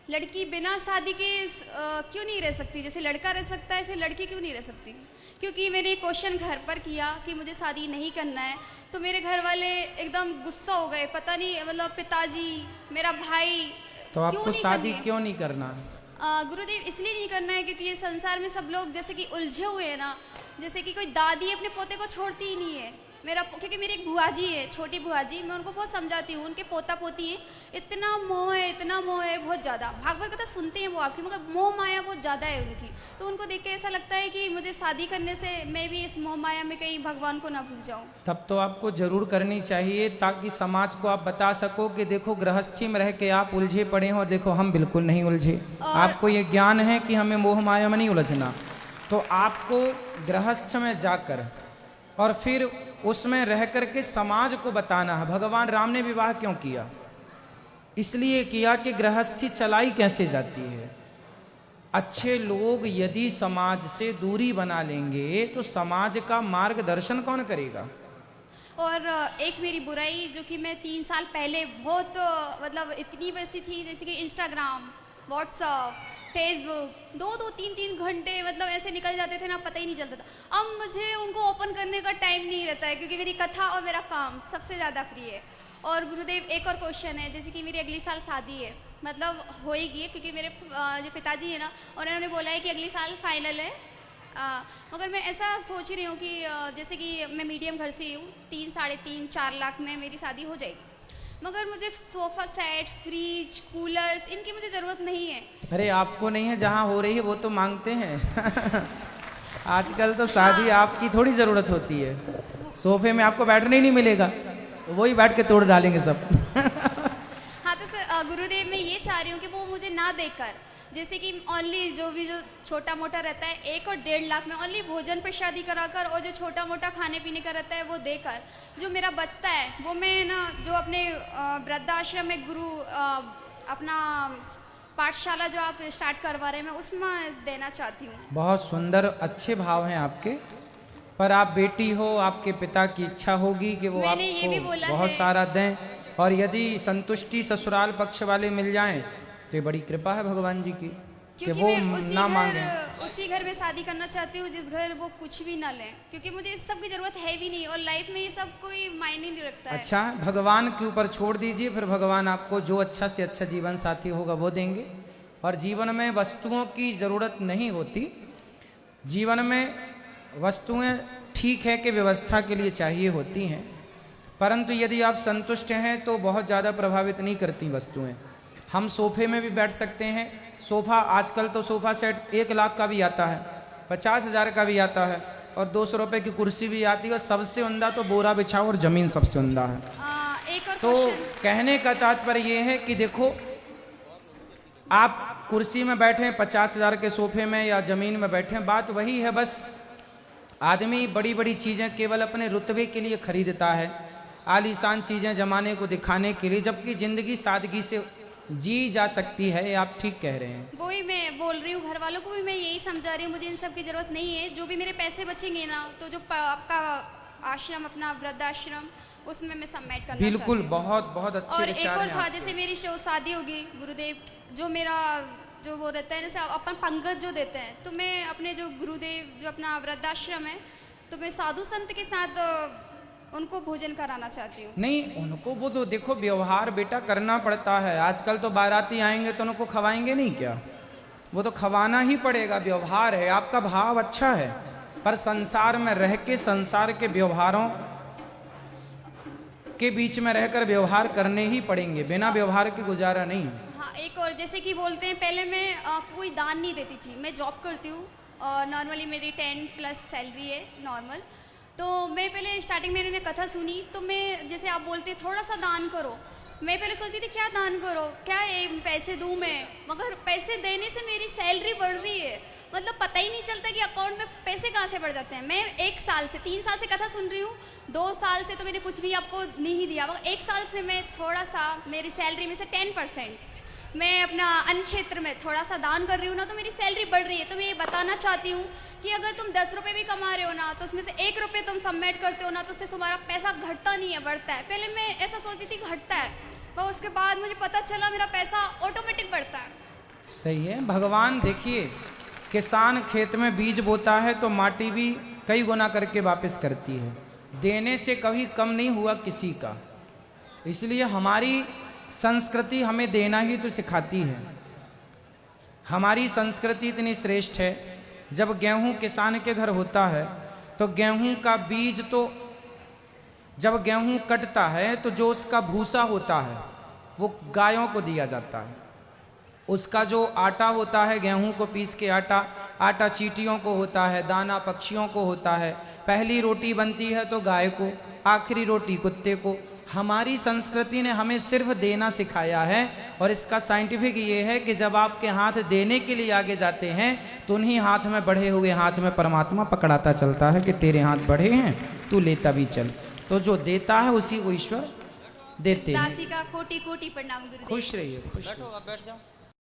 लड़की बिना शादी के क्यों नहीं रह सकती? जैसे लड़का रह सकता है, फिर लड़की क्यों नहीं रह सकती? क्योंकि मैंने क्वेश्चन घर पर किया कि मुझे शादी नहीं करना है, तो मेरे घर वाले एकदम गुस्सा हो गए। पता नहीं, मतलब पिताजी, मेरा भाई। तो आपको शादी क्यों नहीं करना? गुरुदेव, इसलिए नहीं करना है क्योंकि ये संसार में सब लोग जैसे कि उलझे हुए हैं ना। जैसे कि कोई दादी अपने पोते को छोड़ती ही नहीं है। क्योंकि मेरी एक बुआ जी है, छोटी बुआ जी, मैं उनको बहुत समझाती हूँ। उनके पोता पोती है, इतना मोह है, इतना मोह है, बहुत ज़्यादा। भागवत कथा सुनते हैं वो आपकी, मगर मोह माया बहुत ज़्यादा है उनकी। तो उनको देख के ऐसा लगता है कि मुझे शादी करने से मैं भी इस मोह माया में कहीं भगवान को ना भूल जाऊँ। तब तो आपको जरूर करनी चाहिए, ताकि समाज को आप बता सको कि देखो गृहस्थी में रह के आप उलझे पड़े हो और देखो हम बिल्कुल नहीं उलझे। आपको ये ज्ञान है कि हमें मोह माया में नहीं उलझना। तो आपको गृहस्थ में जाकर और फिर उसमें रह करके समाज को बताना है। भगवान राम ने विवाह क्यों किया? इसलिए किया कि गृहस्थी चलाई कैसे जाती है। अच्छे लोग यदि समाज से दूरी बना लेंगे तो समाज का मार्गदर्शन कौन करेगा? और एक मेरी बुराई, जो कि मैं 3 साल पहले बहुत मतलब इतनी वैसी थी, जैसे कि इंस्टाग्राम, व्हाट्सअप, फेसबुक, 2-2, 3-3 घंटे मतलब ऐसे निकल जाते थे ना, पता ही नहीं चलता था। अब मुझे उनको ओपन करने का टाइम नहीं रहता है, क्योंकि मेरी कथा और मेरा काम सबसे ज़्यादा प्रिय है। और गुरुदेव, एक और क्वेश्चन है, जैसे कि मेरी अगली साल शादी है, मतलब होएगी है, क्योंकि मेरे जो पिताजी है ना, उन्होंने बोला है कि अगली साल फाइनल है। मगर मैं ऐसा सोच रही हूँ कि जैसे कि मैं मीडियम घर से हूँ, 3, 3.5, 4 लाख में मेरी शादी हो जाएगी। मगर मुझे सोफ़ा सेट, फ्रिज, कूलर्स, इनकी मुझे ज़रूरत नहीं है। अरे आपको नहीं है, जहाँ हो रही है वो तो मांगते हैं। आजकल तो शादी आपकी थोड़ी ज़रूरत होती है। सोफे में आपको बैठने ही नहीं मिलेगा, वही बैठ के तोड़ डालेंगे सब। हाँ, तो सर गुरुदेव, मैं ये चाह रही हूँ कि वो मुझे ना देकर, जैसे कि ओनली जो छोटा मोटा रहता है 1 और 1.5 लाख में ओनली भोजन प्रसादी कराकर, और जो छोटा मोटा खाने पीने का रहता है वो देकर, जो मेरा बचता है वो मैं ना जो अपने वृद्धाश्रम में गुरु अपना पाठशाला जो आप स्टार्ट करवा रहे हैं, मैं उसमें देना चाहती हूँ। बहुत सुंदर, अच्छे भाव हैं आपके, पर आप बेटी हो, आपके पिता की इच्छा होगी कि वो आपको बहुत सारा दें, और यदि संतुष्टि ससुराल पक्ष वाले मिल जाएं तो ये बड़ी कृपा है भगवान जी की कि वो ना मांगे। उसी घर में शादी करना चाहती हूँ जिस घर वो कुछ भी ना लें, क्योंकि मुझे इस सब की जरूरत है भी नहीं, और लाइफ में ये सब कोई मायने नहीं रखता है। अच्छा, भगवान के ऊपर छोड़ दीजिए, फिर भगवान आपको जो अच्छा से अच्छा जीवन साथी होगा वो देंगे। और जीवन में वस्तुओं की जरूरत नहीं होती। जीवन में वस्तुएं ठीक है कि व्यवस्था के लिए चाहिए होती हैं, परंतु यदि आप संतुष्ट हैं तो बहुत ज़्यादा प्रभावित नहीं करती वस्तुएं। हम सोफे में भी बैठ सकते हैं। सोफ़ा, आजकल तो सोफ़ा सेट 1 लाख का भी आता है, 50,000 का भी आता है, और 200 रुपये की कुर्सी भी आती है, और सबसे उम्दा तो बोरा बिछाओ और ज़मीन सबसे उम्दा है। तो कहने का तात्पर्य ये है कि देखो, आप कुर्सी में बैठे 50,000 के सोफे में या ज़मीन में बैठे, बात वही है। बस आदमी बड़ी बड़ी चीज़ें केवल अपने रुतबे के लिए खरीदता है, आलीशान चीज़ें जमाने को दिखाने के लिए, जबकि ज़िंदगी सादगी से जी जा सकती है। आप ठीक कह रहे हैं। वही मैं बोल रही हूँ, घर वालों को भी मैं यही समझा रही हूँ, मुझे इन सब की ज़रूरत नहीं है। जो भी मेरे पैसे बचेंगे ना, तो जो आपका आश्रम, अपना वृद्धाश्रम, उसमें मैं सबमिट करना बिल्कुल, बहुत बहुत अच्छे और विचार एक और था, जैसे मेरी शादी होगी गुरुदेव, जो मेरा जो वो रहता है, जैसे अपन पंगत जो देते हैं, तो मैं अपने जो गुरुदेव जो अपना वृद्धाश्रम है, तो मैं साधु संत के साथ उनको भोजन कराना चाहती हूँ। नहीं, उनको वो तो देखो व्यवहार बेटा करना पड़ता है। आजकल तो बाराती आएंगे तो उनको खवाएंगे नहीं क्या? वो तो खवाना ही पड़ेगा, व्यवहार है। आपका भाव अच्छा है, पर संसार में रह के संसार के व्यवहारों के बीच में रहकर व्यवहार करने ही पड़ेंगे, बिना व्यवहार के गुजारा नहीं। हाँ, एक और, जैसे कि बोलते हैं, पहले मैं कोई दान नहीं देती थी। मैं जॉब करती हूँ और नॉर्मली मेरी 10+ सैलरी है नॉर्मल। तो मैं पहले स्टार्टिंग में मैंने कथा सुनी, तो मैं, जैसे आप बोलते थोड़ा सा दान करो, मैं पहले सोचती थी क्या दान करो, क्या पैसे दूं मैं, मगर पैसे देने से मेरी सैलरी बढ़ रही है। मतलब पता ही नहीं चलता कि अकाउंट में पैसे कहाँ से बढ़ जाते हैं। मैं 1 साल से, 3 साल से कथा सुन रही हूँ, 2 साल से तो मैंने कुछ भी आपको नहीं दिया, मगर 1 साल से मैं थोड़ा सा, मेरी सैलरी में से 10% मैं अपना अन्य क्षेत्र में थोड़ा सा दान कर रही हूँ ना, तो मेरी सैलरी बढ़ रही है। तो मैं ये बताना चाहती हूँ कि अगर तुम 10 रुपये भी कमा रहे हो ना, तो उसमें से 1 रुपये तुम सबमिट करते हो ना, तो उससे तुम्हारा पैसा घटता नहीं है, बढ़ता है। पहले मैं ऐसा सोचती थी घटता है, पर उसके बाद मुझे पता चला मेरा पैसा ऑटोमेटिक बढ़ता है। सही है। भगवान देखिए, किसान खेत में बीज बोता है तो माटी भी कई गुना करके वापस करती है, देने से कभी कम नहीं हुआ किसी का। इसलिए हमारी संस्कृति हमें देना ही तो सिखाती है। हमारी संस्कृति इतनी श्रेष्ठ है, जब गेहूं किसान के घर होता है तो गेहूं का बीज तो जब गेहूं कटता है तो जो उसका भूसा होता है वो गायों को दिया जाता है। उसका जो आटा होता है, गेहूं को पीस के आटा चींटियों को होता है, दाना पक्षियों को होता है। पहली रोटी बनती है तो गाय को, आखिरी रोटी कुत्ते को। हमारी संस्कृति ने हमें सिर्फ देना सिखाया है। और इसका साइंटिफिक ये है कि जब आपके हाथ देने के लिए आगे जाते हैं तो उन्हीं हाथ में बढ़े हुए हाथ में परमात्मा पकड़ाता चलता है कि तेरे हाथ बढ़े हैं, तू लेता भी चल। तो जो देता है उसी को ईश्वर देते हैं। दासी का कोटि कोटि प्रणाम गुरुदेव। खुश रहिए, खुश रहिए। बैठो, अब बैठ जाओ।